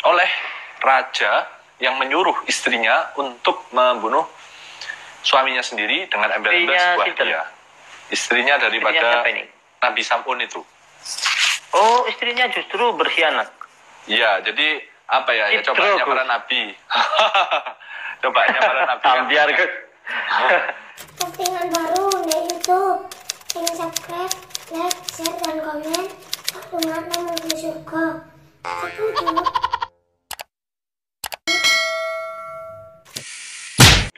oleh raja yang menyuruh istrinya untuk membunuh suaminya sendiri dengan embel-embel sebuah hadiah. Istrinya daripada Nabi Sam'un itu. Oh, istrinya justru berkhianat. Iya, jadi apa ya? Ya cobaannya para nabi. Cobaannya para nabi. Biar ke. Postingan baru di YouTube. Yang subscribe, like, share, dan komen. Dengan menuju surga. Setuju.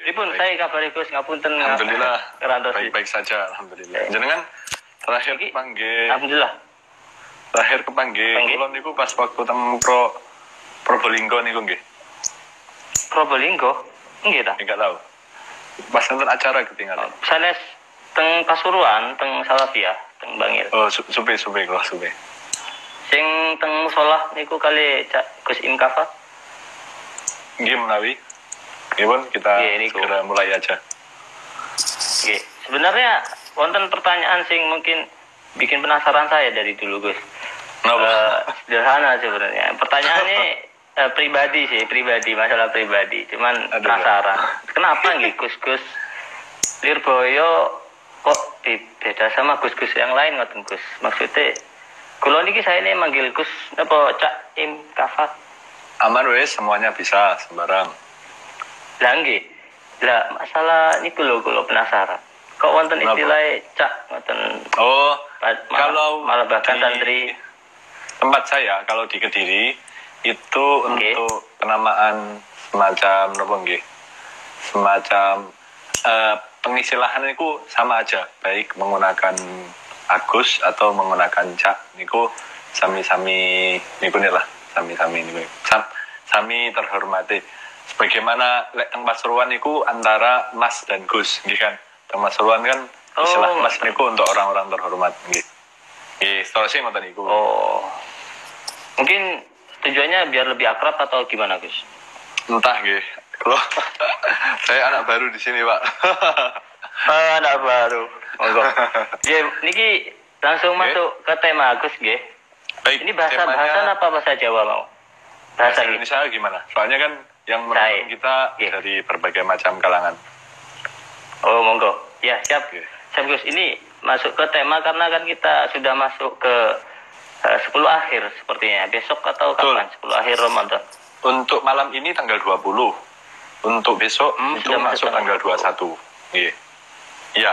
Dipun saya kabari Gus ngapunten. Alhamdulillah. Baik-baik saja, alhamdulillah. Jenengan terakhir kepanggih. Alhamdulillah. Terakhir kepanggih. Kula niku pas waktu teng Probolinggo niku nggih. Probolinggo? Nggih ta? Enggak tahu. Pas nonton acara ketinggalan. Sanes teng Pasuruan, teng Salafiyah, teng Bangil. Oh, supe kula supe. Sing teng musola niku kali Cak Gus Imkafa. Nggih menawi. Nggih, kita segera mulai aja. Nggih. Sebenarnya wonten pertanyaan sing mungkin bikin penasaran saya dari dulu, Gus. Sederhana sebenarnya. Pertanyaannya pribadi, masalah pribadi. Cuman penasaran. Kenapa nggih Gus Lirboyo kok beda sama Gus-Gus yang lain ngoten Gus? Maksudnya kula niki saya ini manggil Gus apa Cak Im Kafat? Aman wes, semuanya bisa sembarang. Lah nggih. Lah masalah niku lho kula penasaran. Kok wonten istilah Cak ngoten? Oh, kalau malah bahkan santri tempat saya kalau di Kediri itu untuk penamaan semacam napa nggih? Semacam pengisilahan itu sama aja, baik menggunakan Agus atau menggunakan Cak niku sami-sami niku lah, sami-sami niku. Sami terhormati. Sebagaimana lek teng Pasuruan niku antara Mas dan Gus, nggih kan? Teng Pasuruan kan istilah Mas niku untuk orang-orang terhormat, nggih. Nggih, terus ngoten niku. Oh. Mungkin tujuannya biar lebih akrab atau gimana, Gus? Entah nggih. Kalau saya anak baru di sini, Pak. Anak baru. Monggo. Nggih, niki langsung masuk ke tema Gus nggih. Baik. Ini bahasa apa bahasa Jawa mau? Bahasa Indonesia gimana? Soalnya kan yang menonton kita dari berbagai macam kalangan. Oh, monggo. Ya, siap. Siap, Gus. Ini masuk ke tema karena kan kita sudah masuk ke 10 akhir sepertinya. Besok atau kapan? 10 akhir Ramadan. Untuk malam ini tanggal 20. Untuk besok itu masuk tanggal 21. Iya. Iya.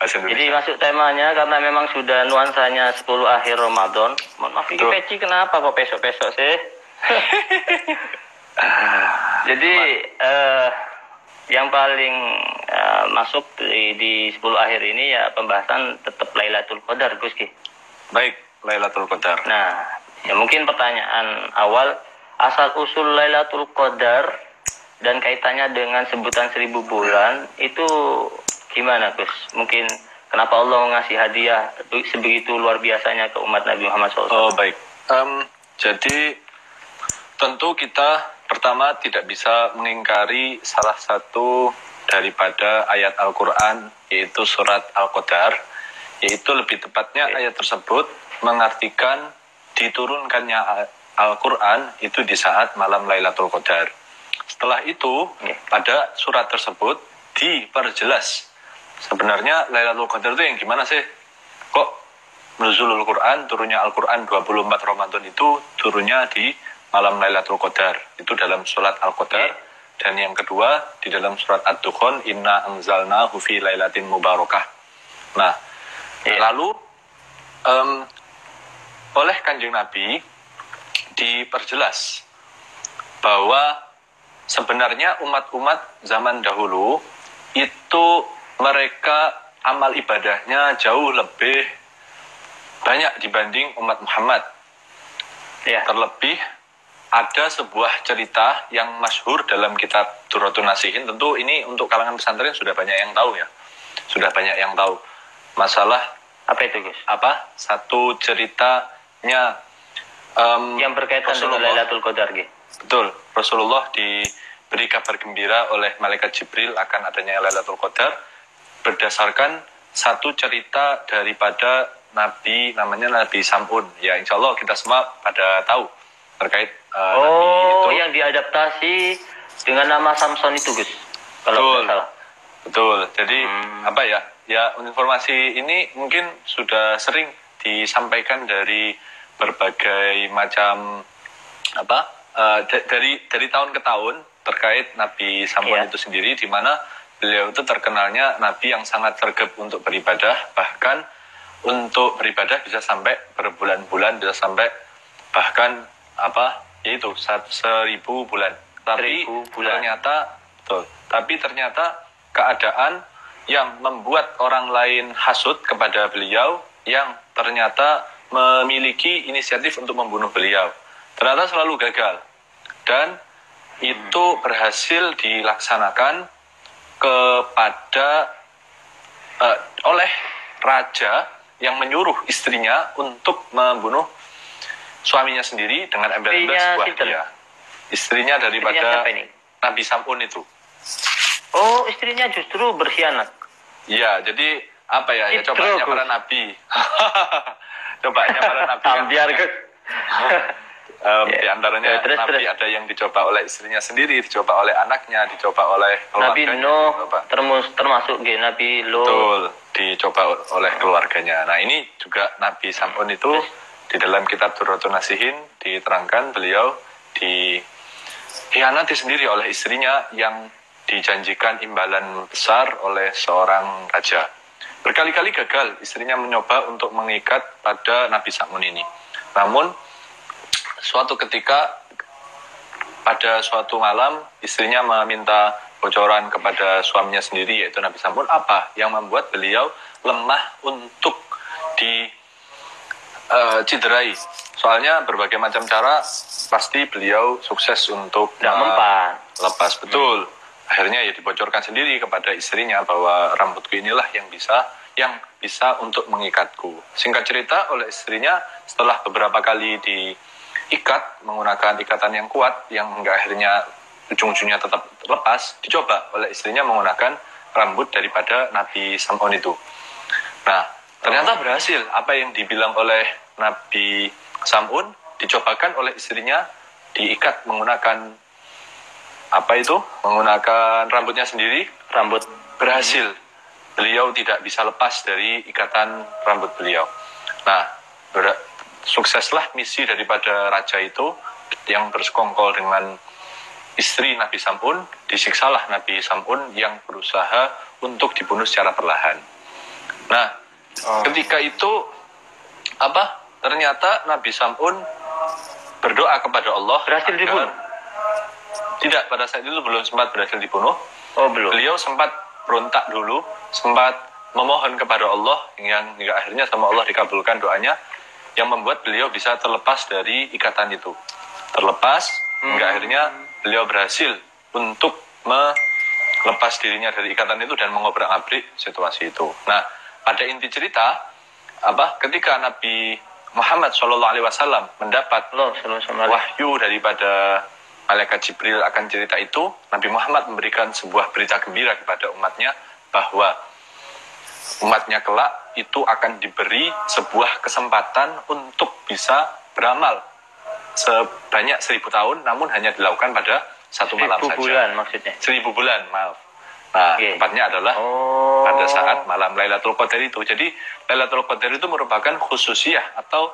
Jadi masuk temanya karena memang sudah nuansanya 10 akhir Ramadan. Mohon maaf ini peci kenapa kok besok-besok sih? Jadi yang paling masuk di 10 akhir ini ya pembahasan tetap Lailatul Qadar, Gus Ki. Baik, Lailatul Qadar. Nah, ya mungkin pertanyaan awal asal usul Lailatul Qadar dan kaitannya dengan sebutan 1000 bulan itu gimana, Gus? Mungkin kenapa Allah ngasih hadiah sebegitu luar biasanya ke umat Nabi Muhammad SAW? Oh, baik. Jadi tentu kita pertama tidak bisa mengingkari salah satu daripada ayat Al-Quran, yaitu surat Al-Qadar, yaitu lebih tepatnya ayat tersebut mengartikan diturunkannya Al-Quran itu di saat malam Lailatul Qadar. Setelah itu, pada surat tersebut diperjelas sebenarnya Lailatul Qadar itu yang gimana sih? Kok nuzulul Quran, turunnya Al-Quran 24 Ramadan itu turunnya di malam Lailatul Qadar. Itu dalam surat Al-Qadar. Dan yang kedua di dalam surat Ad-Dukhan, inna anzalnahu fi lailatin mubarakah. Nah, lalu oleh Kanjeng Nabi diperjelas bahwa sebenarnya umat-umat zaman dahulu itu mereka amal ibadahnya jauh lebih banyak dibanding umat Muhammad. Terlebih ada sebuah cerita yang masyhur dalam kitab Durratun Nasihin. Tentu ini untuk kalangan pesantren sudah banyak yang tahu ya. Sudah banyak yang tahu masalah apa itu, Gus? Apa? Satu ceritanya yang berkaitan dengan Lailatul Qadar, gitu. Betul. Rasulullah diberi kabar gembira oleh malaikat Jibril akan adanya Lailatul Qadar berdasarkan satu cerita daripada Nabi, namanya Nabi Sam'un. Ya, insya Allah kita semua pada tahu terkait Nabi itu. Yang diadaptasi dengan nama Samson itu, Gus. Kalau tidak salah. Betul. Jadi apa ya? Ya, informasi ini mungkin sudah sering disampaikan dari berbagai macam dari tahun ke tahun terkait Nabi Samson itu sendiri, di mana beliau itu terkenalnya Nabi yang sangat sergap untuk beribadah, bahkan untuk beribadah bisa sampai berbulan-bulan, bisa sampai bahkan yaitu 1000 bulan. Tapi ternyata keadaan yang membuat orang lain hasut kepada beliau, yang ternyata memiliki inisiatif untuk membunuh beliau, ternyata selalu gagal, dan itu berhasil dilaksanakan oleh raja yang menyuruh istrinya untuk membunuh suaminya sendiri dengan embel-embel sebuah hadiah. Istrinya daripada Nabi Sam'un itu. Oh, istrinya justru berkhianat. Iya, jadi cobanya para nabi. Cobanya para nabi. Ambiar ke. Di antaranya Nabi ada yang dicoba oleh istrinya sendiri, dicoba oleh anaknya, dicoba oleh keluarganya. Nabi Nuh termasuk Nabi Lot. Betul, dicoba oleh keluarganya. Nah, ini juga Nabi Sam'un itu di dalam kitab Durratun Nasihin diterangkan beliau dikhianati sendiri oleh istrinya yang dijanjikan imbalan besar oleh seorang raja. Berkali-kali gagal istrinya mencoba untuk mengikat pada Nabi Sam'un ini. Namun suatu ketika pada suatu malam istrinya meminta bocoran kepada suaminya sendiri, yaitu Nabi Sam'un, apa yang membuat beliau lemah untuk dicederai. Soalnya berbagai macam cara pasti beliau sukses untuk lepas. Betul. Akhirnya ya dibocorkan sendiri kepada istrinya bahwa rambutku inilah yang bisa untuk mengikatku. Singkat cerita, oleh istrinya setelah beberapa kali diikat menggunakan ikatan yang kuat yang hingga akhirnya ujung-ujungnya tetap lepas, dicoba oleh istrinya menggunakan rambut daripada Nabi Sam'un itu. Nah, ternyata berhasil. Apa yang dibilang oleh Nabi Sam'un dicobakan oleh istrinya, diikat menggunakan menggunakan rambutnya sendiri. Rambut berhasil. Beliau tidak bisa lepas dari ikatan rambut beliau. Nah, sukseslah misi daripada raja itu yang bersekongkol dengan istri Nabi Sam'un. Disiksalah Nabi Sam'un yang berusaha untuk dibunuh secara perlahan. Nah, ketika itu ternyata Nabi Sam'un berdoa kepada Allah. Berhasil dibunuh? Tidak, pada saat itu belum sempat berhasil dibunuh. Oh, belum. Beliau sempat berontak dulu, sempat memohon kepada Allah yang hingga akhirnya sama Allah dikabulkan doanya, yang membuat beliau bisa terlepas dari ikatan itu. Terlepas hingga akhirnya beliau berhasil untuk melepas dirinya dari ikatan itu dan mengobrak-abrik situasi itu. Nah, pada inti cerita ketika Nabi Muhammad SAW mendapat wahyu daripada Malaikat Jibril akan cerita itu, Nabi Muhammad memberikan sebuah berita gembira kepada umatnya bahwa umatnya kelak itu akan diberi sebuah kesempatan untuk bisa beramal sebanyak 1000 tahun, namun hanya dilakukan pada satu malam saja. 1000 bulan maksudnya? 1000 bulan, maaf. Nah, tepatnya adalah pada saat malam Lailatul Qadar itu. Jadi Lailatul Qadar itu merupakan khususiyah atau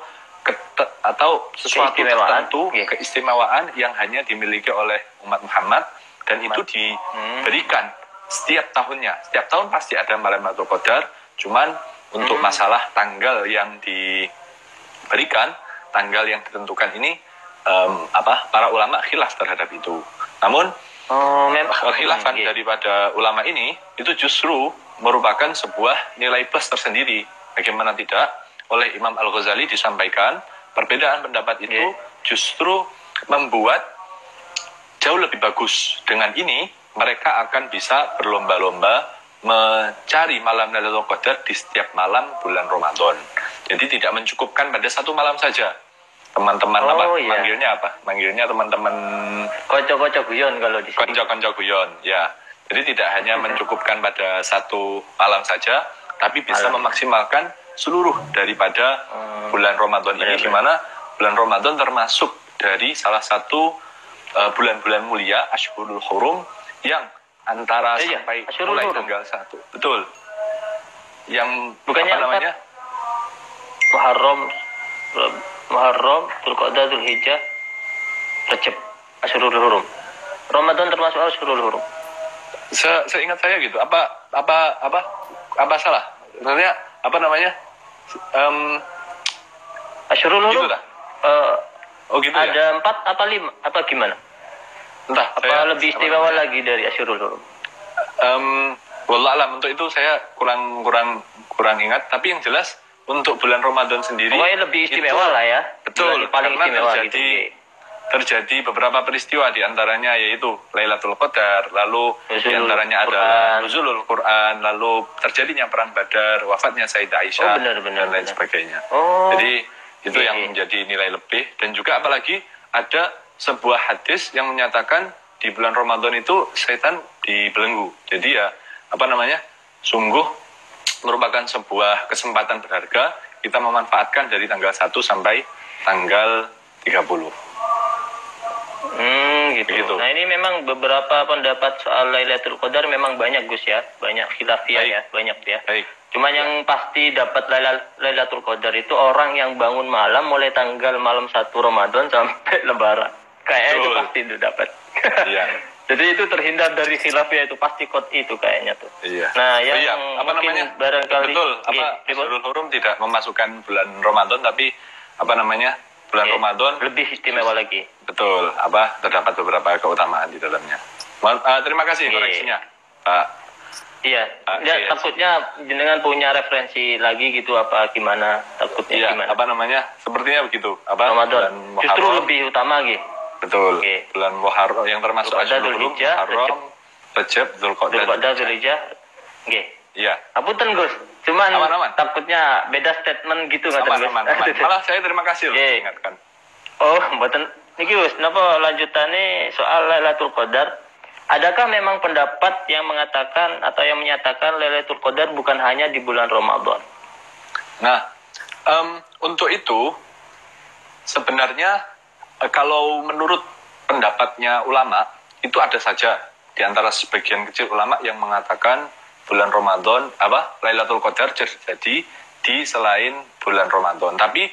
sesuatu tertentu, keistimewaan yang hanya dimiliki oleh umat Muhammad, dan itu diberikan setiap tahunnya. Setiap tahun pasti ada malam Lailatul Qadar, cuman untuk masalah tanggal yang diberikan, tanggal yang ditentukan ini para ulama khilaf terhadap itu. Namun khilafan daripada ulama ini itu justru merupakan sebuah nilai plus tersendiri. Bagaimana tidak, oleh Imam Al-Ghazali disampaikan, perbedaan pendapat itu justru membuat jauh lebih bagus. Dengan ini mereka akan bisa berlomba-lomba mencari malam Lailatul Qadar di setiap malam bulan Ramadan. Jadi tidak mencukupkan pada satu malam saja. Teman-teman manggilnya apa? Manggilnya teman-teman konco-konco guyon kalau di sini. Konco-konco guyon, ya. Jadi tidak hanya mencukupkan pada satu malam saja, tapi bisa memaksimalkan seluruh daripada bulan Ramadan ini, di mana bulan Ramadan termasuk dari salah satu bulan-bulan mulia Ashhurul Hurum yang antara sampai mulai tanggal 1. Betul. Yang bukannya apa namanya? Muharram, Dzulqa'dah, Dzulhijjah, Rajab, Ashhurul Hurum. Ramadan termasuk Ashhurul Hurum. Seingat saya gitu. Apa salah? Sebenarnya apa namanya? Ashhurul Hurum. Gitu gitu ada ya? 4 apa 5 apa gimana? Entah. Apa lebih istimewa lagi dari Ashhurul Hurum? Wallah alam, untuk itu saya kurang ingat. Tapi yang jelas untuk bulan Ramadan sendiri. Pokoknya lebih istimewa lah ya. Betul. Paling istimewa terjadi beberapa peristiwa, diantaranya yaitu Lailatul Qadar, lalu diantaranya ada Nuzulul Quran, lalu terjadinya perang Badar, wafatnya Sayyidah Aisyah, dan lain sebagainya. Jadi itu yang menjadi nilai lebih. Dan juga apalagi ada sebuah hadis yang menyatakan di bulan Ramadan itu setan dibelenggu. Jadi ya apa namanya, sungguh merupakan sebuah kesempatan berharga kita memanfaatkan dari tanggal 1 sampai tanggal 30. Gitu. Nah ini memang beberapa pendapat soal Lailatul Qadar memang banyak Gus ya, banyak khilafiyah ya, banyak ya. Cuma yang pasti dapat Lailatul Qadar itu orang yang bangun malam mulai tanggal malam 1 Ramadan sampai Lebaran. Kayaknya itu pasti itu dapat. Iya. Jadi itu terhindar dari khilafiyah, itu pasti kot itu kayaknya tuh. Iya. Nah yang apa namanya? Barangkali betul. Ashhurul Hurum tidak memasukkan bulan Ramadan, tapi apa namanya? Bulan Ramadan lebih istimewa lagi. Betul, terdapat beberapa keutamaan di dalamnya. Terima kasih koreksinya, Pak. Iya, takutnya jenengan punya referensi lagi gitu apa gimana? Takutnya gimana? Apa namanya? Sepertinya begitu. Ramadan justru lebih utama gitu. Betul. Bulan Muharram yang termasuk Ashhurul Hurum, Muharram, Rajab, Dzulqa'dah, Dzulhijjah. Nggih. Iya. Apunten Gus. Cuman aman. takutnya beda statement gitu aman. Malah saya terima kasih loh diingatkan. Oh, mboten niki Gus, napa lanjutane soal Lailatul Qadar? Adakah memang pendapat yang mengatakan atau yang menyatakan Lailatul Qadar bukan hanya di bulan Ramadan? Nah, untuk itu sebenarnya kalau menurut pendapatnya ulama itu ada saja di antara sebagian kecil ulama yang mengatakan bulan Ramadan Lailatul Qadar terjadi di selain bulan Ramadan. Tapi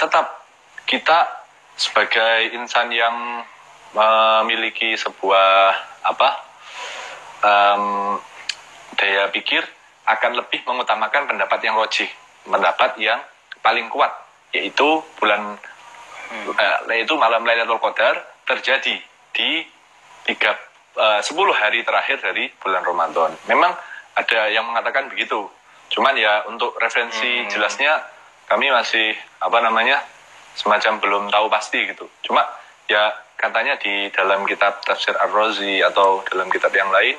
tetap kita sebagai insan yang memiliki sebuah daya pikir akan lebih mengutamakan pendapat yang rojih, pendapat yang paling kuat, yaitu yaitu malam Lailatul Qadar terjadi di 10 hari terakhir dari bulan Ramadan. Memang ada yang mengatakan begitu. Cuman ya untuk referensi jelasnya kami masih semacam belum tahu pasti gitu. Cuma ya katanya di dalam kitab Tafsir Ar-Razi atau dalam kitab yang lain,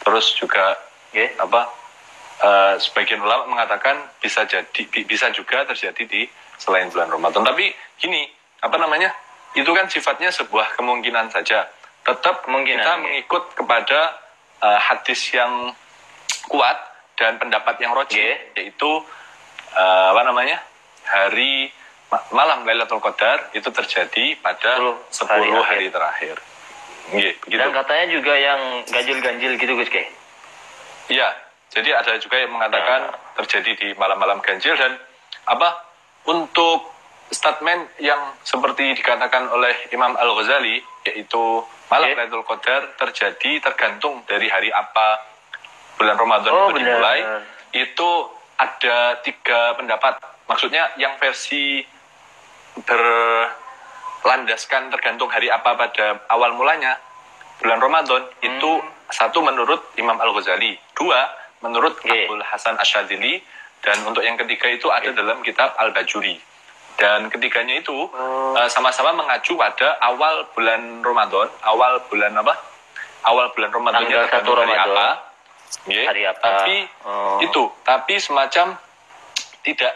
terus juga sebagian ulama mengatakan bisa juga terjadi di selain bulan Ramadan. Tapi gini, itu kan sifatnya sebuah kemungkinan saja. Tetap kita mengikut kepada hadis yang kuat dan pendapat yang rojih, yaitu hari malam Lailatul Qadar itu terjadi pada 10 hari terakhir. Begitu. Dan katanya juga yang ganjil-ganjil gitu Gus Ke? Iya, jadi ada juga yang mengatakan terjadi di malam-malam ganjil. Dan untuk statement yang seperti dikatakan oleh Imam Al-Ghazali, yaitu malam Lailatul Qadar terjadi tergantung dari hari apa bulan Ramadan itu dimulai. Itu ada 3 pendapat. Maksudnya yang versi berlandaskan tergantung hari apa pada awal mulanya bulan Ramadan itu 1 menurut Imam Al-Ghazali, 2 menurut Abul Hasan Asyadzili, dan untuk yang ketiga itu ada dalam kitab Al-Bajuri. Dan ketiganya itu sama-sama mengacu pada awal bulan Ramadan, awal bulan Ramadannya tergantung hari apa. Tapi semacam tidak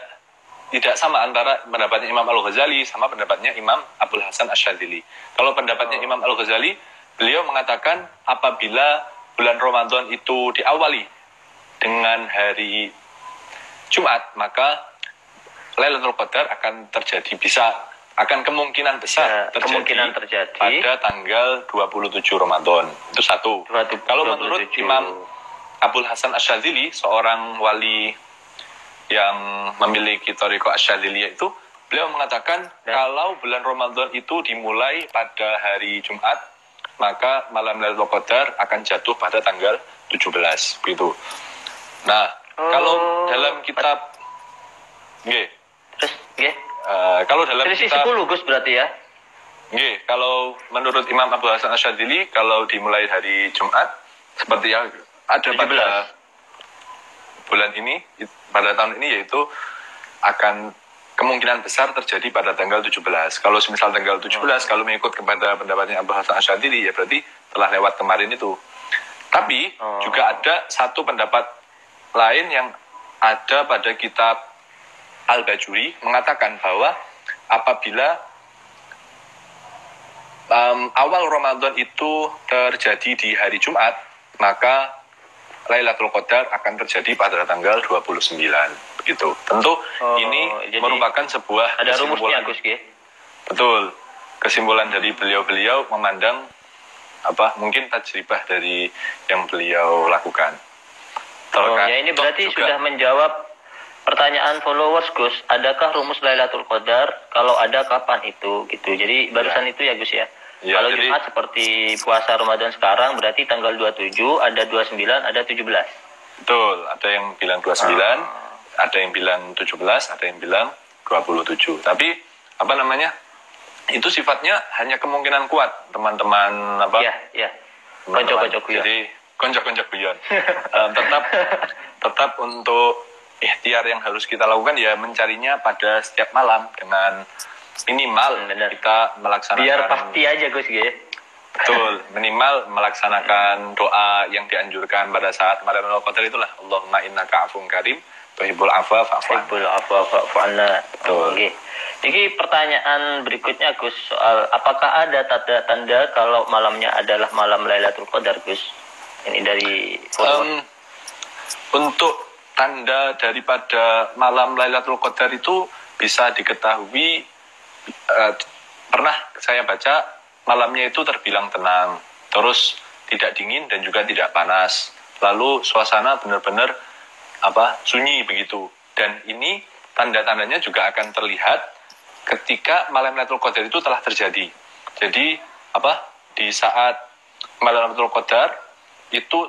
sama antara pendapatnya Imam Al-Ghazali sama pendapatnya Imam Abul Hasan Asyadzili. Kalau pendapatnya Imam Al-Ghazali, beliau mengatakan apabila bulan Ramadan itu diawali dengan hari Jumat, maka Lailatul Qadar akan terjadi, bisa akan kemungkinan besar terjadi pada tanggal 27 Ramadan. Itu satu. Kalau menurut Imam Abul Hasan Asyadzili, seorang wali yang memiliki Thariqah Asyadziliyah itu, beliau mengatakan kalau bulan Ramadan itu dimulai pada hari Jumat, maka malam Lailatul Qadar akan jatuh pada tanggal 17 gitu. Nah, kalau dalam kitab kalau dalam kitab 10 Gus berarti ya. Kalau menurut Imam Abu Hasan Asyadzili, kalau dimulai hari Jumat seperti yang ada 17. Pada bulan ini, pada tahun ini, yaitu akan kemungkinan besar terjadi pada tanggal 17. Kalau semisal tanggal 17, kalau mengikut kepada pendapatnya Abu Hasan Asyadzili, ya berarti telah lewat kemarin itu. Tapi juga ada satu pendapat lain yang ada pada kitab Al-Bajuri, mengatakan bahwa apabila awal Ramadan itu terjadi di hari Jumat, maka Lailatul Qadar akan terjadi pada tanggal 29. Begitu. Tentu ini merupakan sebuah ada rumusnya, Gus. Betul. Kesimpulan dari beliau-beliau memandang mungkin tajribah dari yang beliau lakukan. Ya ini berarti juga sudah menjawab pertanyaan followers, Gus. Adakah rumus Lailatul Qadar? Kalau ada, kapan itu? Gitu. Jadi barusan itu ya, Gus ya. Kalau jadi, Jumat seperti puasa Ramadan sekarang berarti tanggal 27, ada 29, ada 17. Betul, ada yang bilang 29, ada yang bilang 17, ada yang bilang 27. Tapi itu sifatnya hanya kemungkinan kuat, teman-teman Iya. Konco-konco guyon. Jadi konco-konco guyon. tetap untuk ikhtiar yang harus kita lakukan ya mencarinya pada setiap malam dengan minimal kita melaksanakan. Biar pasti aja, Gus. Betul, minimal melaksanakan doa yang dianjurkan pada saat malam Lailatul Qadar itulah, Allahumma innaka afuwwun karim tuhibbul afwa fa'fu anna. Betul. Jadi pertanyaan berikutnya, Gus, soal apakah ada tanda-tanda kalau malamnya adalah malam Lailatul Qadar, Gus? Ini dari untuk tanda daripada malam Lailatul Qadar itu bisa diketahui, pernah saya baca malamnya itu terbilang tenang, terus tidak dingin dan juga tidak panas, lalu suasana benar-benar sunyi begitu. Dan ini tanda-tandanya juga akan terlihat ketika malam Lailatul Qadar itu telah terjadi. Jadi di saat malam Lailatul Qadar itu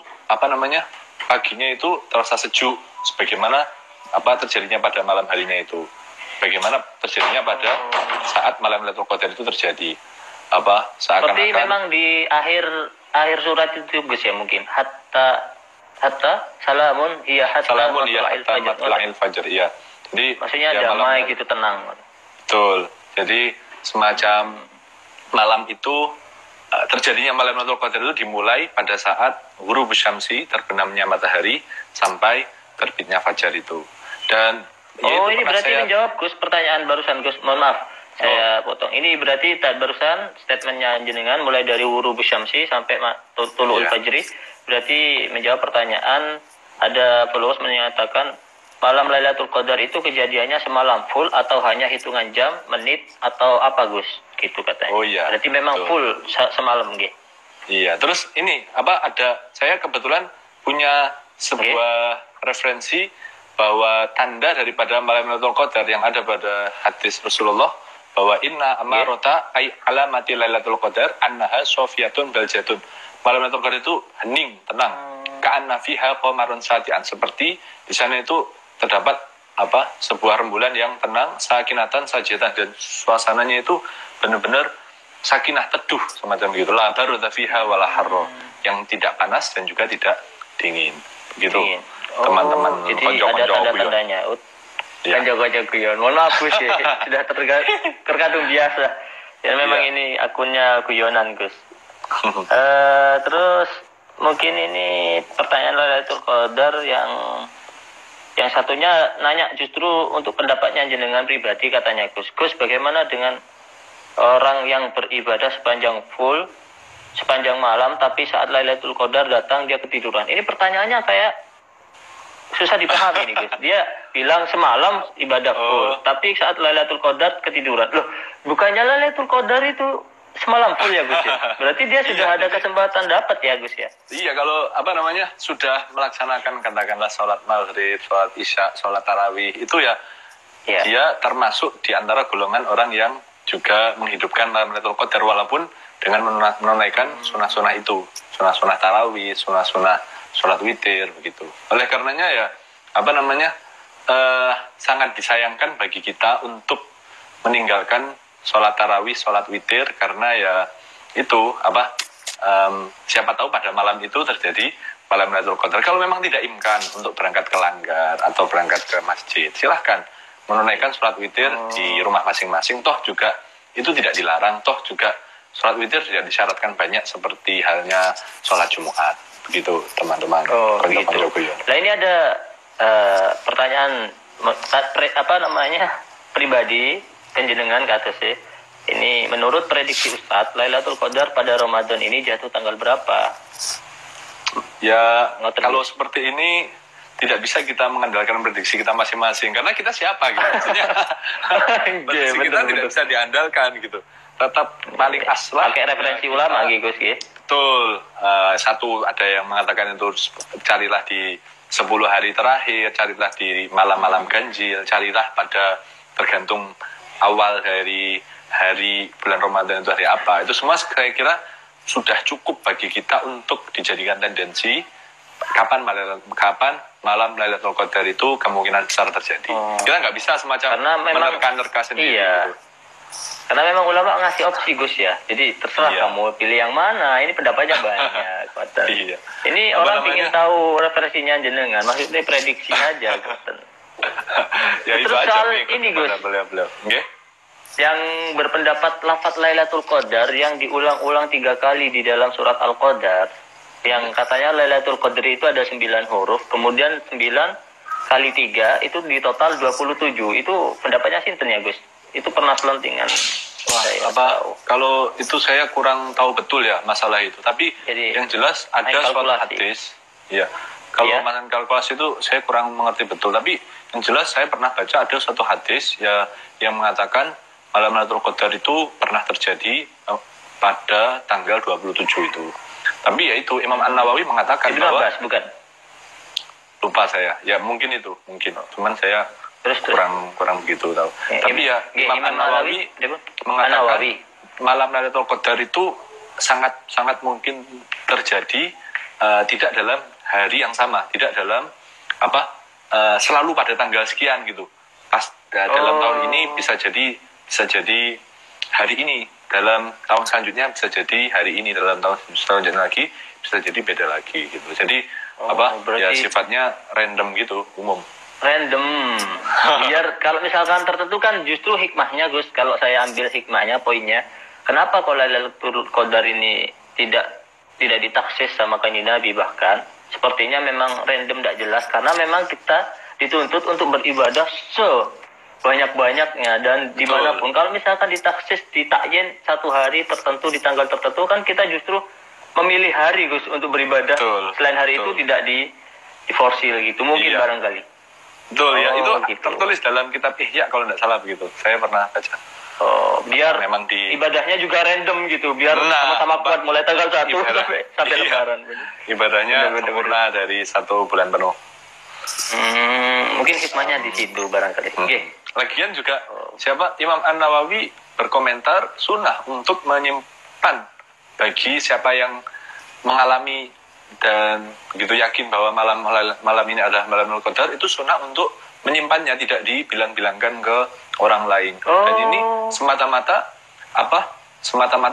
paginya itu terasa sejuk sebagaimana terjadinya pada malam harinya itu. Bagaimana terjadinya pada saat malam Lailatul Qadar itu terjadi. Seakan-akan seperti memang di akhir surat itu, Gus ya, mungkin hatta salamun hiya hatta matla'il fajr. Iya. Jadi maksudnya damai gitu, tenang. Betul. Jadi semacam malam itu terjadinya malam Lailatul Qadar itu dimulai pada saat ghurubus syamsi, terbenamnya matahari, sampai terbitnya fajar itu. Dan ini berarti menjawab, Gus, pertanyaan barusan, Gus. Mohon maaf, saya potong. Ini berarti barusan statementnya jenengan mulai dari ghurubus syamsi sampai tulu'ul fajri, berarti menjawab pertanyaan. Ada followers menyatakan malam Lailatul Qadar itu kejadiannya semalam full atau hanya hitungan jam, menit, atau apa, Gus? Gitu katanya. Berarti memang full semalam, gitu. Iya, terus ini saya kebetulan punya sebuah referensi bahwa tanda daripada malam Lailatul Qadar yang ada pada hadis Rasulullah bahwa inna amarota ay alamati Lailatul Qadar annaha sofiyatun baljatun. Malam Lailatul Qadar itu hening, tenang. Ka'anna fiha qamarun sati'an, seperti di sana itu terdapat sebuah rembulan yang tenang, sakinatan sajatan, dan suasananya itu benar-benar sakinah, teduh semacam begitu. La barudha fiha wala harra, yang tidak panas dan juga tidak dingin. Begitu. Teman-teman, jadi ada tanda-tandanya. Konco-konco guyon. Mohon maaf, Gus, ya. Sudah terkadung biasa. Ya memang ini akunnya guyonan, Gus. Terus mungkin ini pertanyaan Lailatul Qadar yang satunya nanya justru untuk pendapatnya jenengan pribadi, katanya, Gus. Gus, bagaimana dengan orang yang beribadah sepanjang malam tapi saat Lailatul Qadar datang dia ketiduran? Ini pertanyaannya kayak susah dipahami nih Gus. Dia bilang semalam ibadah full, tapi saat Lailatul Qadar ketiduran. Loh, bukannya Lailatul Qadar itu semalam full ya Gus ya? Berarti dia sudah ada kesempatan dapat ya Gus ya? Iya, kalau sudah melaksanakan katakanlah sholat maghrib, sholat isya, sholat tarawih, itu ya dia termasuk di antara golongan orang yang juga menghidupkan malam Lailatul Qadar walaupun dengan menunaikan sunah-sunah itu, sunah-sunah tarawih, sunah-sunah sholat witir begitu. Oleh karenanya ya sangat disayangkan bagi kita untuk meninggalkan sholat tarawih, sholat witir karena ya itu siapa tahu pada malam itu terjadi malam Lailatul Qadar. Kalau memang tidak imkan untuk berangkat ke Langgar atau berangkat ke masjid, silahkan menunaikan sholat witir di rumah masing-masing. Toh juga itu tidak dilarang. Toh juga sholat witir tidak disyaratkan banyak seperti halnya sholat Jumat. Begitu teman-teman. Gitu. Nah ini ada pertanyaan pribadi penjenengan ke atas ya. Ini menurut prediksi Ustadz, Lailatul Qadar pada Ramadan ini jatuh tanggal berapa? Ya, kalau seperti ini tidak bisa kita mengandalkan prediksi kita masing-masing karena kita siapa gitu maksudnya. Prediksi kita tidak bisa diandalkan gitu. Tetap paling aslah pakai referensi ulama gitu ya. Betul. Satu ada yang mengatakan itu carilah di 10 hari terakhir, carilah di malam-malam ganjil, carilah pada tergantung awal dari hari bulan Ramadan itu hari apa. Itu semua saya kira sudah cukup bagi kita untuk dijadikan tendensi kapan malam Lailatul Qadar itu kemungkinan besar terjadi. Kita nggak bisa semacam menerka-nerka sendiri. Iya. Gitu. Karena memang ulama ngasih opsi Gus ya. Jadi terserah kamu pilih yang mana. Ini pendapatnya banyak. Iya. Ini orang ingin tahu referensinya jenengan. Maksudnya prediksi aja. Ya, terus soal ini Gus. Okay. Yang berpendapat lafaz Lailatul Qadar yang diulang-ulang 3 kali di dalam surat Al-Qadar. Yang katanya Lailatul Qadar itu ada 9 huruf, kemudian 9 kali 3 itu di total 27. Itu pendapatnya sinten ya Gus? Itu pernah selentingan. Kalau itu saya kurang tahu betul ya masalah itu. Tapi jadi, yang jelas ada suatu hadis. Ya. Kalau masalah kalkulasi itu saya kurang mengerti betul. Tapi yang jelas saya pernah baca ada suatu hadis ya yang mengatakan malam Lailatul Qadar itu pernah terjadi pada tanggal 27 itu. Tapi ya itu Imam An-Nawawi mengatakan bahwa bukan. Lupa saya. Ya mungkin. Cuman saya kurang begitu tahu. Tapi ya Imam An-Nawawi mengatakan malam Lailatul Qadar itu sangat mungkin terjadi tidak dalam hari yang sama, tidak dalam selalu pada tanggal sekian gitu. Pas dalam tahun ini bisa jadi hari ini, dalam tahun selanjutnya bisa jadi hari ini, dalam tahun selanjutnya lagi bisa jadi beda lagi gitu. Jadi ya sifatnya random gitu, umum. Random. Biar kalau misalkan tertentu kan justru hikmahnya Gus, kalau saya ambil hikmahnya poinnya, kenapa kalau Lailatul Qadar ini tidak ditaksis sama kanjeng Nabi, bahkan sepertinya memang random, tidak jelas, karena memang kita dituntut untuk beribadah banyak-banyaknya dan dimanapun. Kalau misalkan ditaksis, ditakyin satu hari tertentu di tanggal tertentu, kan kita justru memilih hari Gus untuk beribadah. Selain hari itu tidak diforsil gitu, mungkin barangkali. Betul ya, itu gitu. Tertulis dalam kitab Ihya kalau tidak salah begitu. Saya pernah baca. Biar memang ibadahnya juga random gitu, biar sama-sama kuat mulai tanggal 1 sampai Lebaran. Ibadahnya sempurna dari 1 bulan penuh. Mungkin hikmahnya di situ barangkali. Lagian juga Imam An-Nawawi berkomentar sunnah untuk menyimpan bagi siapa yang mengalami dan begitu yakin bahwa malam ini adalah malam Lailatul Qadar, itu sunnah untuk menyimpannya, tidak dibilang-bilangkan ke orang lain. Dan ini semata-mata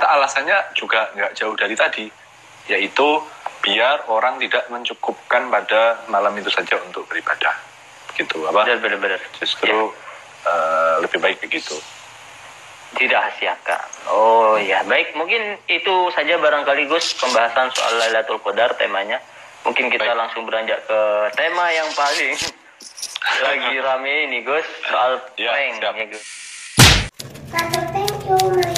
alasannya juga nggak jauh dari tadi, yaitu biar orang tidak mencukupkan pada malam itu saja untuk beribadah. Gitu Benar. Justru lebih baik begitu. Dirahasiakan. Baik, mungkin itu saja barangkali Gus pembahasan soal Lailatul Qadar temanya. Mungkin kita langsung beranjak ke tema yang paling lagi rame ini Gus, soal prank ya Gus. Thank you.